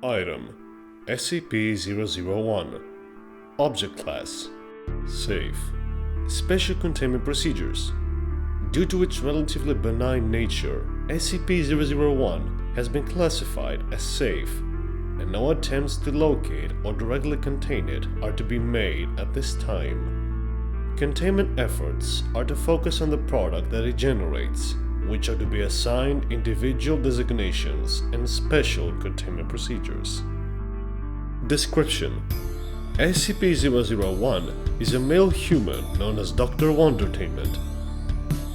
Item SCP-001 Object Class Safe Special Containment Procedures. Due to its relatively benign nature, SCP-001 has been classified as safe, and no attempts to locate or directly contain it are to be made at this time. Containment efforts are to focus on the product that it generates, which are to be assigned individual designations and special containment procedures. Description: SCP-001 is a male human known as Dr. Wondertainment.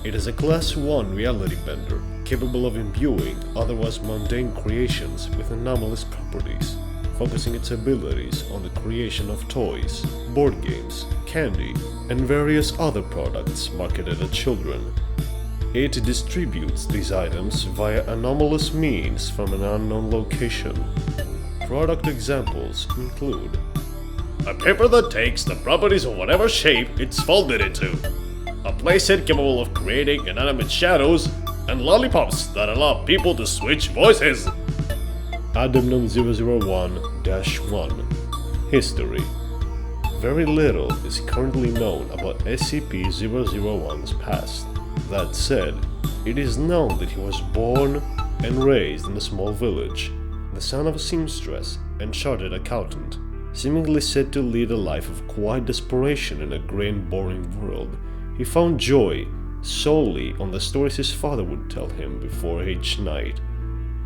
It is a Class 1 reality bender capable of imbuing otherwise mundane creations with anomalous properties, focusing its abilities on the creation of toys, board games, candy, and various other products marketed at children. It distributes these items via anomalous means from an unknown location. Product examples include a paper that takes the properties of whatever shape it's folded into, a playset capable of creating inanimate shadows, and lollipops that allow people to switch voices. Addendum 001-1 History. Very little is currently known about SCP-001's past. That said, it is known that he was born and raised in a small village, the son of a seamstress and chartered accountant, seemingly said to lead a life of quiet desperation in a grey and boring world. He found joy solely on the stories his father would tell him before each night,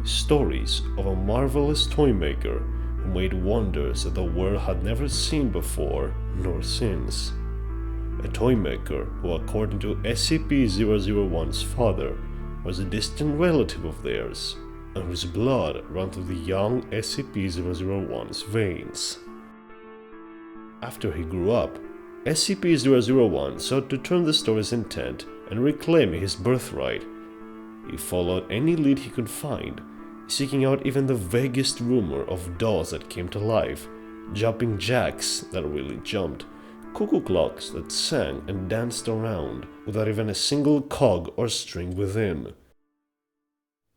stories of a marvelous toymaker who made wonders that the world had never seen before nor since. A toymaker who, according to SCP-001's father, was a distant relative of theirs, and whose blood ran through the young SCP-001's veins. After he grew up, SCP-001 sought to turn the story's intent and reclaim his birthright. He followed any lead he could find, seeking out even the vaguest rumor of dolls that came to life, jumping jacks that really jumped, cuckoo clocks that sang and danced around without even a single cog or string within.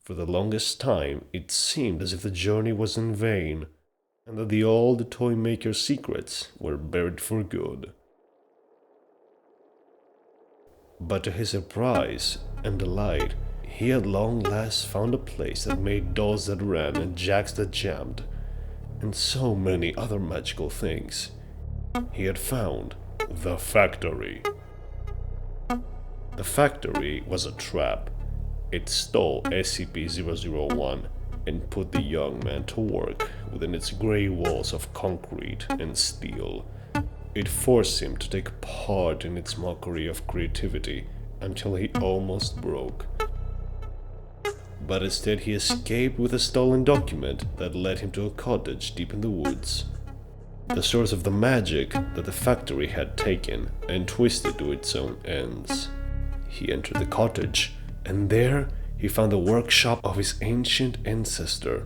For the longest time, it seemed as if the journey was in vain, and that the old Toymaker's secrets were buried for good. But to his surprise and delight, he at long last found a place that made dolls that ran and jacks that jammed, and so many other magical things. He had found the factory. The factory was a trap. It stole SCP-001 and put the young man to work within its grey walls of concrete and steel. It forced him to take part in its mockery of creativity until he almost broke. But instead he escaped with a stolen document that led him to a cottage deep in the woods, the source of the magic that the factory had taken and twisted to its own ends. He entered the cottage, and there he found the workshop of his ancient ancestor.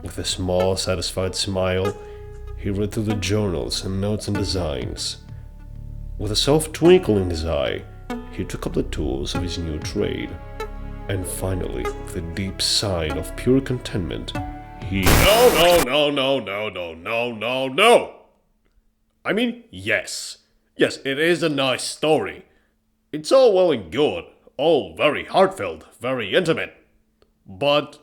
With a small, satisfied smile, he read through the journals and notes and designs. With a soft twinkle in his eye, he took up the tools of his new trade. And finally, with a deep sigh of pure contentment, he... No! I mean, yes, it is a nice story. It's all well and good, all very heartfelt, very intimate. But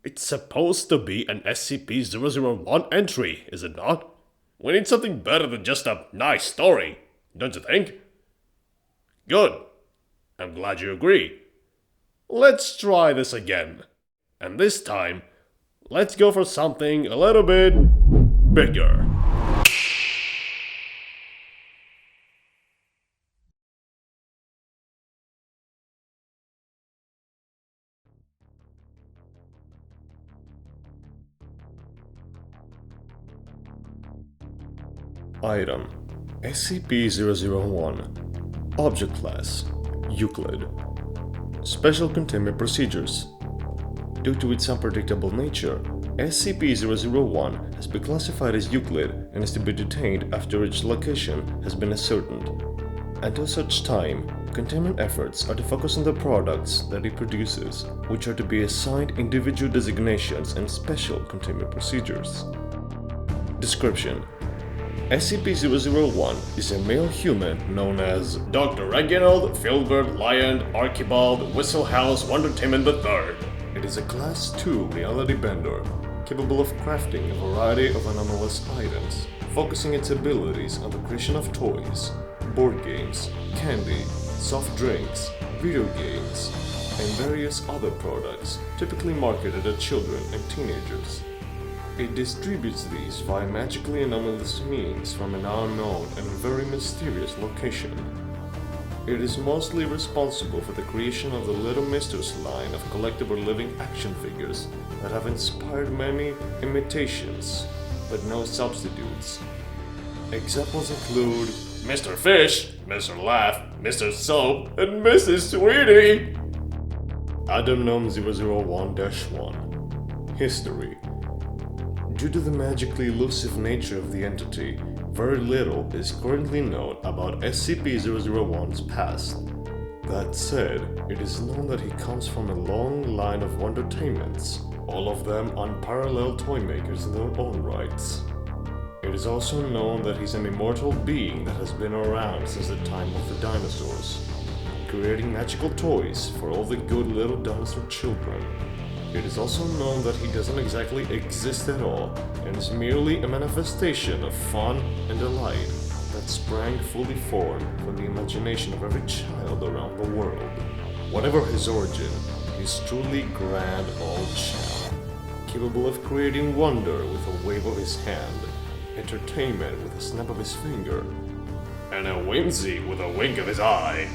it's supposed to be an SCP-001 entry, is it not? We need something better than just a nice story, don't you think? Good. I'm glad you agree. Let's try this again. And this time, let's go for something a little bit bigger. Item SCP-001 Object Class Euclid. Special Containment Procedures. Due to its unpredictable nature, SCP-001 has been classified as Euclid and is to be detained after its location has been ascertained. Until such time, containment efforts are to focus on the products that it produces, which are to be assigned individual designations and special containment procedures. Description: SCP-001 is a male human known as Dr. Reginald Filbert Lyand Archibald Whistlehouse Wondertainment III. It is a Class 2 reality bender, capable of crafting a variety of anomalous items, focusing its abilities on the creation of toys, board games, candy, soft drinks, video games, and various other products typically marketed at children and teenagers. It distributes these via magically anomalous means from an unknown and very mysterious location. It is mostly responsible for the creation of the Little Misters line of collectible living action figures that have inspired many imitations, but no substitutes. Examples include Mr. Fish, Mr. Laugh, Mr. Soap, and Mrs. Sweetie! Adam Gnome 001-1. History. Due to the magically elusive nature of the entity, very little is currently known about SCP-001's past. That said, it is known that he comes from a long line of Wondertainments, all of them unparalleled toymakers in their own rights. It is also known that he's an immortal being that has been around since the time of the dinosaurs, creating magical toys for all the good little dinosaur children. It is also known that he doesn't exactly exist at all, and is merely a manifestation of fun and delight that sprang fully formed from the imagination of every child around the world. Whatever his origin, he's truly grand old chap, capable of creating wonder with a wave of his hand, entertainment with a snap of his finger, and a whimsy with a wink of his eye.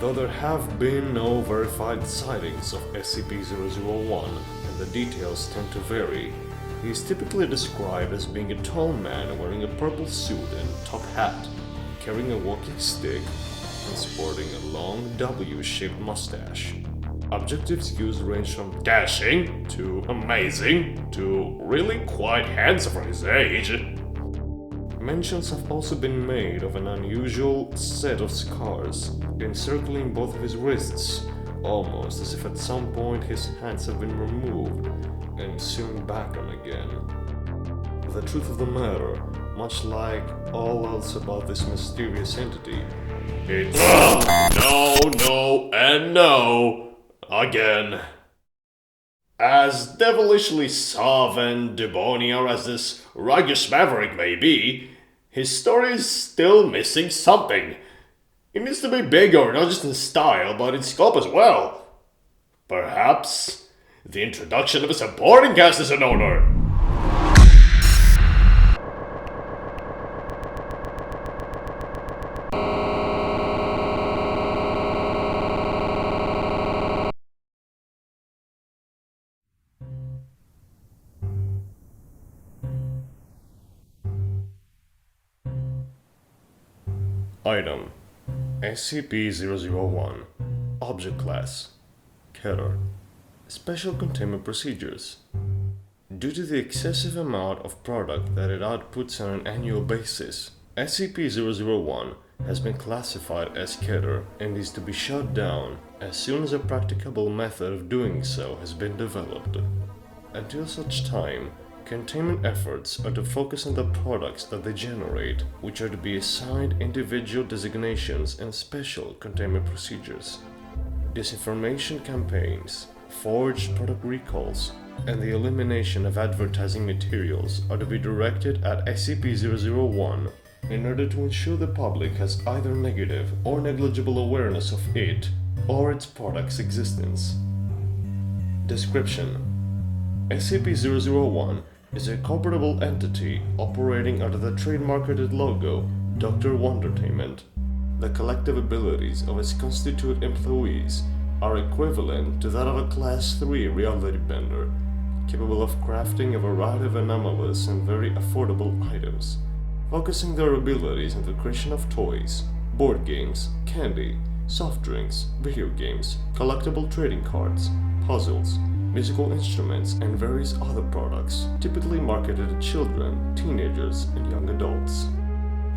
Though there have been no verified sightings of SCP-001, and the details tend to vary, he is typically described as being a tall man wearing a purple suit and top hat, carrying a walking stick, and sporting a long W-shaped mustache. Adjectives used range from dashing to amazing to really quite handsome for his age. Mentions have also been made of an unusual set of scars encircling both of his wrists, almost as if at some point his hands have been removed and sewn back on again. The truth of the matter, much like all else about this mysterious entity, it's no, and no, again. As devilishly suave and debonair as this rugged maverick may be, his story is still missing something. It needs to be bigger, not just in style, but in scope as well. Perhaps the introduction of a supporting cast is in order. Item: SCP-001. Object Class: Keter. Special Containment Procedures. Due to the excessive amount of product that it outputs on an annual basis, SCP-001 has been classified as Keter and is to be shut down as soon as a practicable method of doing so has been developed. Until such time, containment efforts are to focus on the products that they generate, which are to be assigned individual designations and special containment procedures. Disinformation campaigns, forged product recalls, and the elimination of advertising materials are to be directed at SCP-001 in order to ensure the public has either negative or negligible awareness of it or its product's existence. Description: SCP-001 is a corporable entity operating under the trademarketed logo Dr. Wondertainment. The collective abilities of its constituent employees are equivalent to that of a Class 3 reality bender, capable of crafting a variety of anomalous and very affordable items, focusing their abilities on the creation of toys, board games, candy, soft drinks, video games, collectible trading cards, puzzles, musical instruments, and various other products typically marketed to children, teenagers, and young adults.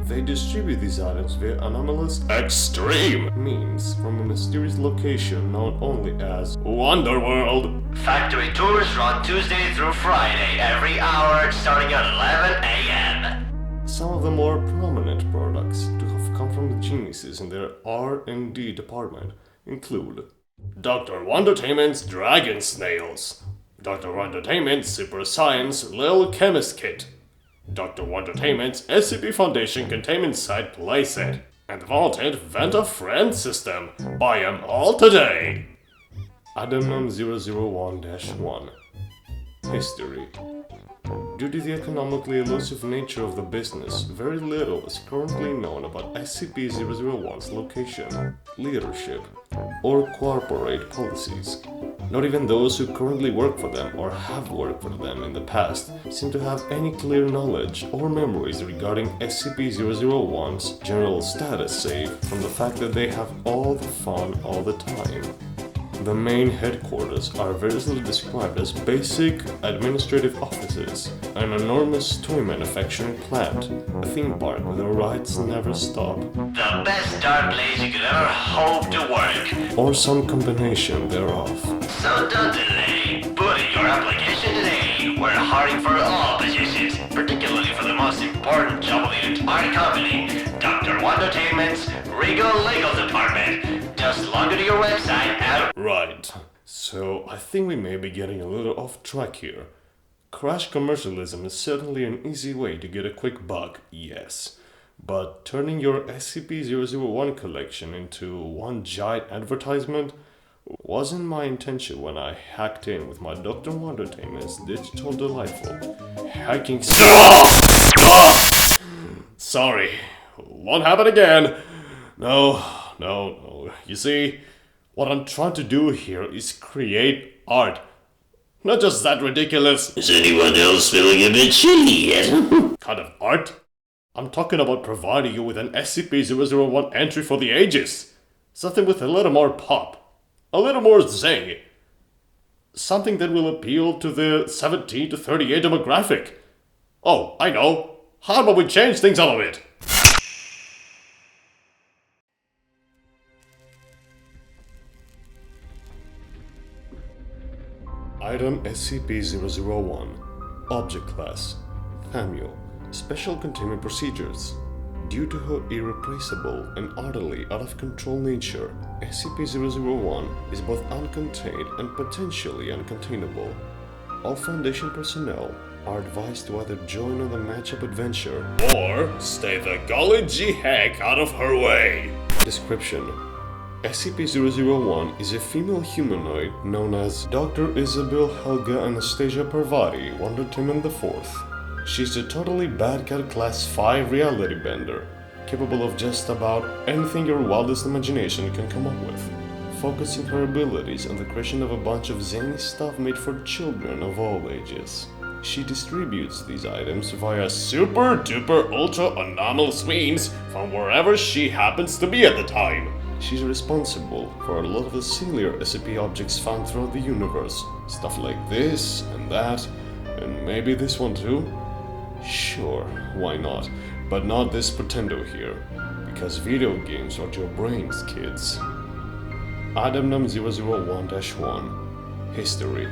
They distribute these items via anomalous extreme means from a mysterious location known only as Wonderworld. Factory tours run Tuesday through Friday, every hour starting at 11 a.m. Some of the more prominent products to have come from the geniuses in their R&D department include Dr. Wondertainment's Dragon Snails, Dr. Wondertainment's Super Science Lil Chemist Kit, Dr. Wondertainment's SCP Foundation Containment Site Playset, and the vaulted Vent-A-Friend system. Buy them all today! Adenum 001-1 History. Due to the economically elusive nature of the business, very little is currently known about SCP-001's location, leadership, or corporate policies. Not even those who currently work for them or have worked for them in the past seem to have any clear knowledge or memories regarding SCP-001's general status, save from the fact that they have all the fun all the time. The main headquarters are variously described as basic administrative offices, an enormous toy manufacturing plant, a theme park where the rides never stop, The best dark place you could ever hope to work. or some combination thereof. So don't delay. Put in your application today. We're hiring for all positions, particularly for the most important job of the entire company, Dr. Wondertainment's Regal Legal Department. Just log into your website at... Right, so I think we may be getting a little off track here. Crash commercialism is certainly an easy way to get a quick buck, yes. But turning your SCP-001 collection into one giant advertisement wasn't my intention when I hacked in with my Dr. Wondertainment's digital delightful hacking... Sorry, won't happen again. No. You see, what I'm trying to do here is create art. Not just that ridiculous... Is anyone else feeling a bit chilly yet? kind of art. I'm talking about providing you with an SCP-001 entry for the ages. Something with a little more pop. A little more zing. Something that will appeal to the 17 to 38 demographic. Oh, I know. How about we change things up a bit? Item SCP-001. Object Class Thamio. Special Containment Procedures. Due to her irrepressible and utterly out-of-control nature, SCP-001 is both uncontained and potentially uncontainable. All Foundation personnel are advised to either join on the matchup adventure or stay the golly gee heck out of her way. Description: SCP-001 is a female humanoid known as Dr. Isabel Helga Anastasia Parvati, Wondertainment IV. She's a totally bad cat class 5 reality bender, capable of just about anything your wildest imagination can come up with, focusing her abilities on the creation of a bunch of zany stuff made for children of all ages. She distributes these items via super duper ultra anomalous means from wherever she happens to be at the time. She's responsible for a lot of the sillier SCP objects found throughout the universe. Stuff like this and that, and maybe this one too? Sure, why not? But not this pretendo here, because video games rot your brains, kids. Item number 001-1 History.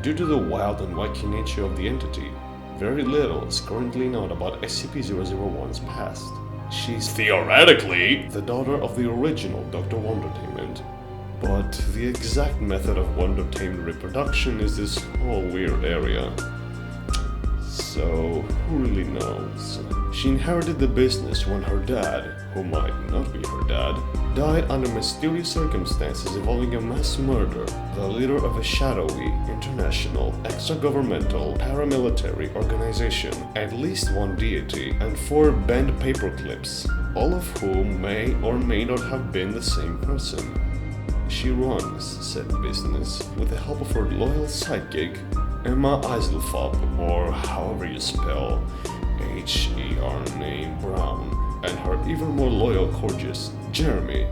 Due to the wild and wacky nature of the entity, very little is currently known about SCP-001's past. She's theoretically the daughter of the original Dr. Wondertainment, but the exact method of Wondertainment reproduction is this whole weird area. So, who really knows? She inherited the business when her dad, who might not be her dad, died under mysterious circumstances involving a mass murder, the leader of a shadowy, international, extra-governmental, paramilitary organization, at least one deity, and 4 bent paperclips, all of whom may or may not have been the same person. She runs said business with the help of her loyal sidekick, Emma Eiselfop, or however you spell H-E-R name Brown, and her even more loyal corgis, Jeremy,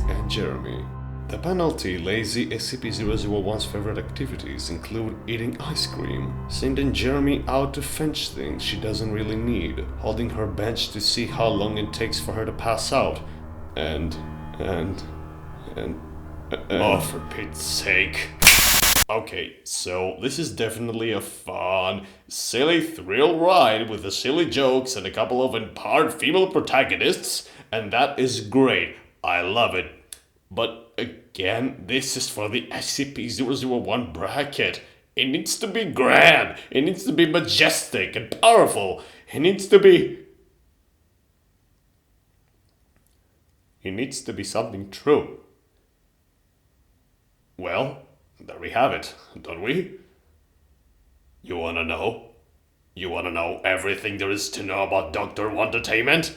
and Jeremy. The penalty lazy SCP-001's favorite activities include eating ice cream, sending Jeremy out to fetch things she doesn't really need, holding her bench to see how long it takes for her to pass out, and oh, for Pete's sake. Okay, so this is definitely a fun, silly thrill ride with the silly jokes and a couple of empowered female protagonists, and that is great. I love it. But again, this is for the SCP-001 bracket. It needs to be grand. It needs to be majestic and powerful. It needs to be something true. Well, there we have it, don't we? You wanna know? You wanna know everything there is to know about Dr. Wondertainment?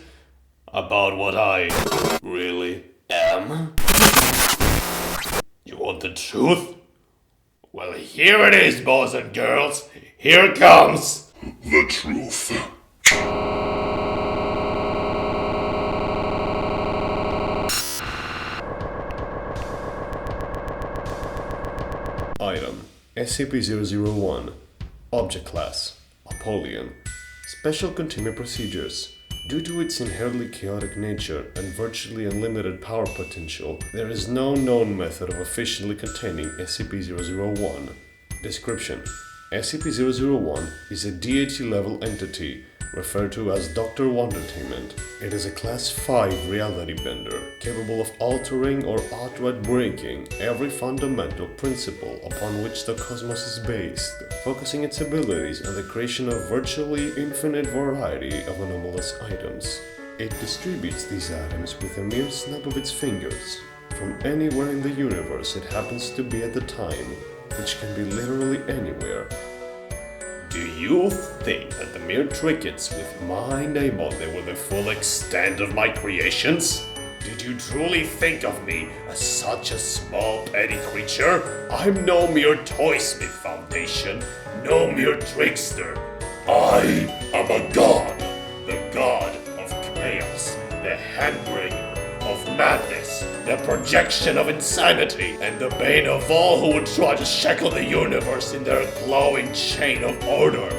About what I really am? You want the truth? Well, here it is, boys and girls. Here it comes. The truth. Item SCP-001 Object Class Apollyon Special Containment Procedures. Due to its inherently chaotic nature and virtually unlimited power potential, there is no known method of efficiently containing SCP-001. Description: SCP-001 is a deity level entity referred to as Dr. Wondertainment. It is a Class 5 reality bender, capable of altering or outright breaking every fundamental principle upon which the cosmos is based, focusing its abilities on the creation of virtually infinite variety of anomalous items. It distributes these items with a mere snap of its fingers, from anywhere in the universe it happens to be at the time, which can be literally anywhere. Do you think that the mere trinkets with my name on them were the full extent of my creations? Did you truly think of me as such a small petty creature? I'm no mere Toysmith Foundation, no mere trickster. I am a god, the god of chaos, the handbringer of madness, the projection of insanity, and the bane of all who would try to shackle the universe in their glowing chain of order.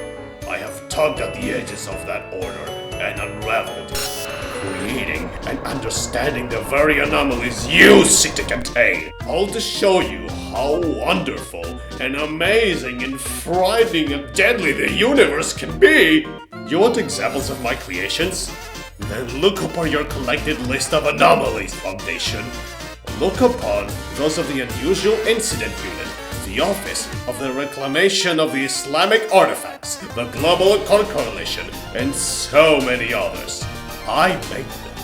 I have tugged at the edges of that order and unraveled it, creating and understanding the very anomalies you seek to contain, all to show you how wonderful and amazing and frightening and deadly the universe can be. You want examples of my creations? Then look upon your collected list of anomalies, Foundation. Look upon those of the Unusual Incident Unit, the Office of the Reclamation of the Islamic Artifacts, the Global Occult Coalition, and so many others. I made them.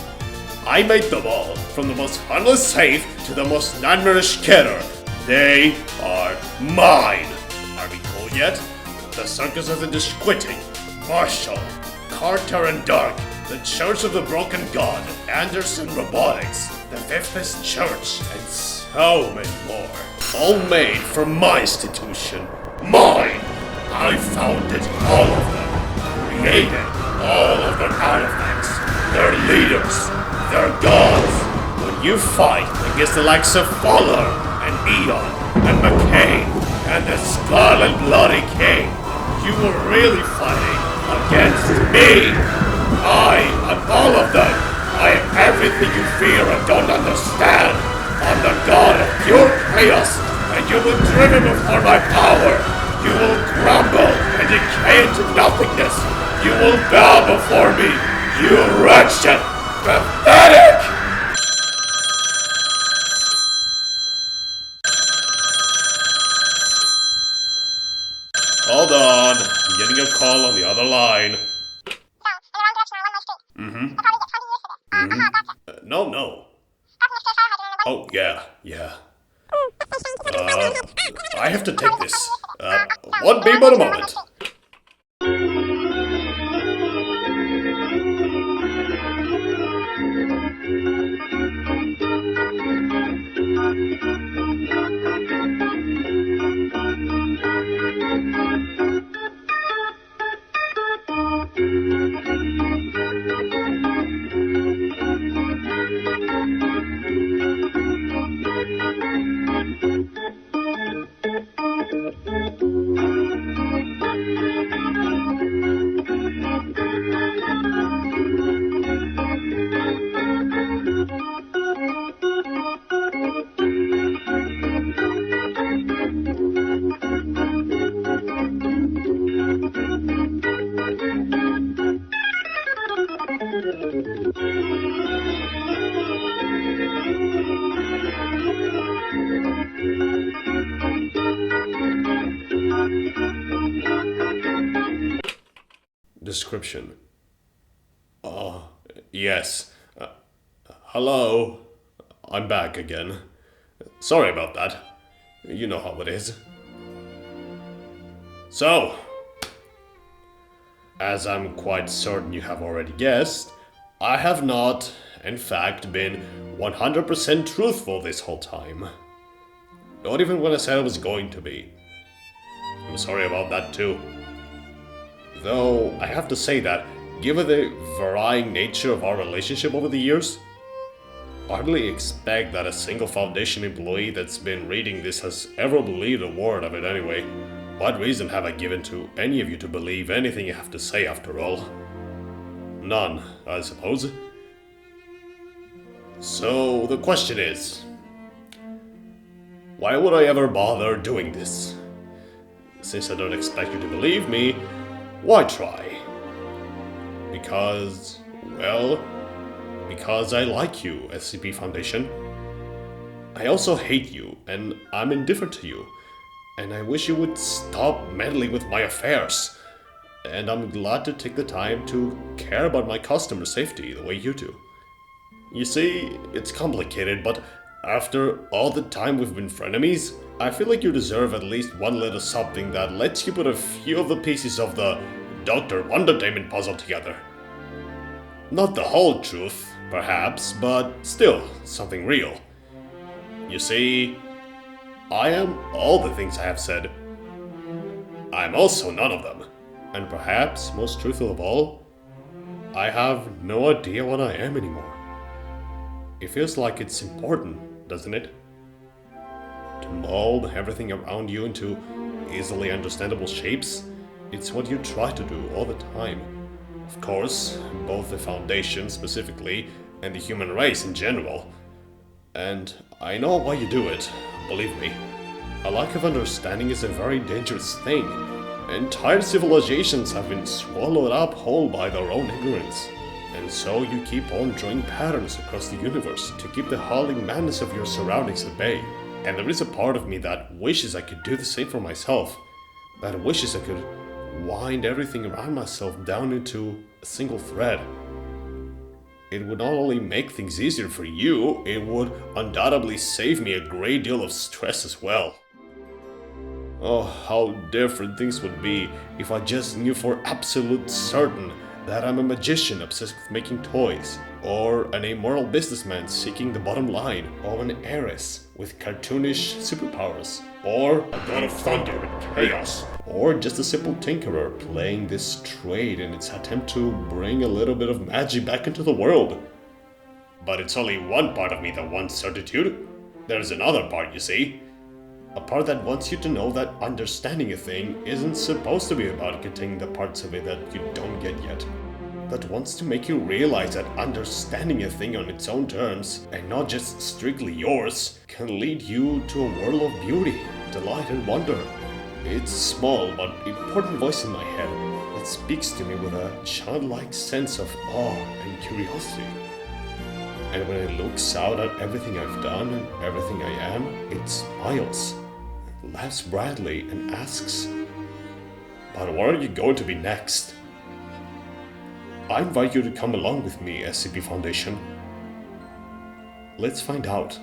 I made them all, from the most harmless safe to the most nightmarish killer. They are mine. Are we cool yet? The Circus of the Disquitting, Marshall, Carter and Dark, the Church of the Broken God, Anderson Robotics, the Fifth Church, and so many more. All made from my institution. Mine! I founded all of them. Created all of their artifacts. Their leaders. Their gods. When you fight against the likes of Fowler and Eon and McCain and the Scarlet Bloody King, you were really fighting against me. I am all of them. I am everything you fear and don't understand. I'm the god of pure chaos, and you will driven before my power. You will crumble and decay into nothingness. You will bow before me. You wretched, pathetic! Hold on, I'm getting a call on the other line. No. Oh, yeah. I have to take this. Won't be but a moment. Description. Yes. Hello. I'm back again. Sorry about that. You know how it is. So, as I'm quite certain you have already guessed, I have not, in fact, been 100% truthful this whole time. Not even when I said I was going to be. I'm sorry about that too. Though, I have to say that, given the varying nature of our relationship over the years, I hardly expect that a single Foundation employee that's been reading this has ever believed a word of it anyway. What reason have I given to any of you to believe anything you have to say after all? None, I suppose. So, the question is, why would I ever bother doing this? Since I don't expect you to believe me, why try? Because I like you, SCP Foundation. I also hate you, and I'm indifferent to you, and I wish you would stop meddling with my affairs. And I'm glad to take the time to care about my customer safety the way you do. You see, it's complicated, but after all the time we've been frenemies, I feel like you deserve at least one little something that lets you put a few of the pieces of the Dr. Wondertainment puzzle together. Not the whole truth, perhaps, but still something real. You see, I am all the things I have said. I am also none of them. And perhaps, most truthful of all, I have no idea what I am anymore. It feels like it's important, doesn't it? To mold everything around you into easily understandable shapes. It's what you try to do all the time. Of course, both the Foundation specifically and the human race in general. And I know why you do it, believe me. A lack of understanding is a very dangerous thing. Entire civilizations have been swallowed up whole by their own ignorance. And so you keep on drawing patterns across the universe to keep the howling madness of your surroundings at bay. And there is a part of me that wishes I could do the same for myself. That wishes I could wind everything around myself down into a single thread. It would not only make things easier for you, it would undoubtedly save me a great deal of stress as well. Oh, how different things would be if I just knew for absolute certain that I'm a magician obsessed with making toys, or an amoral businessman seeking the bottom line, or an heiress with cartoonish superpowers, or a god of thunder and chaos, or just a simple tinkerer playing this trade in its attempt to bring a little bit of magic back into the world. But it's only one part of me that wants certitude. There's another part, you see. A part that wants you to know that understanding a thing isn't supposed to be about getting the parts of it that you don't get yet. That wants to make you realize that understanding a thing on its own terms, and not just strictly yours, can lead you to a world of beauty, delight, and wonder. It's a small but important voice in my head that speaks to me with a childlike sense of awe and curiosity. And when it looks out at everything I've done and everything I am, it smiles, laughs brightly, and asks, "But what are you going to be next?" I invite you to come along with me, SCP Foundation. Let's find out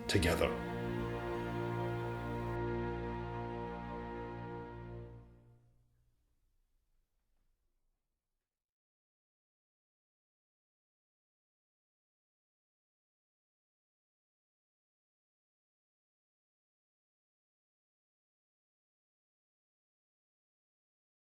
together.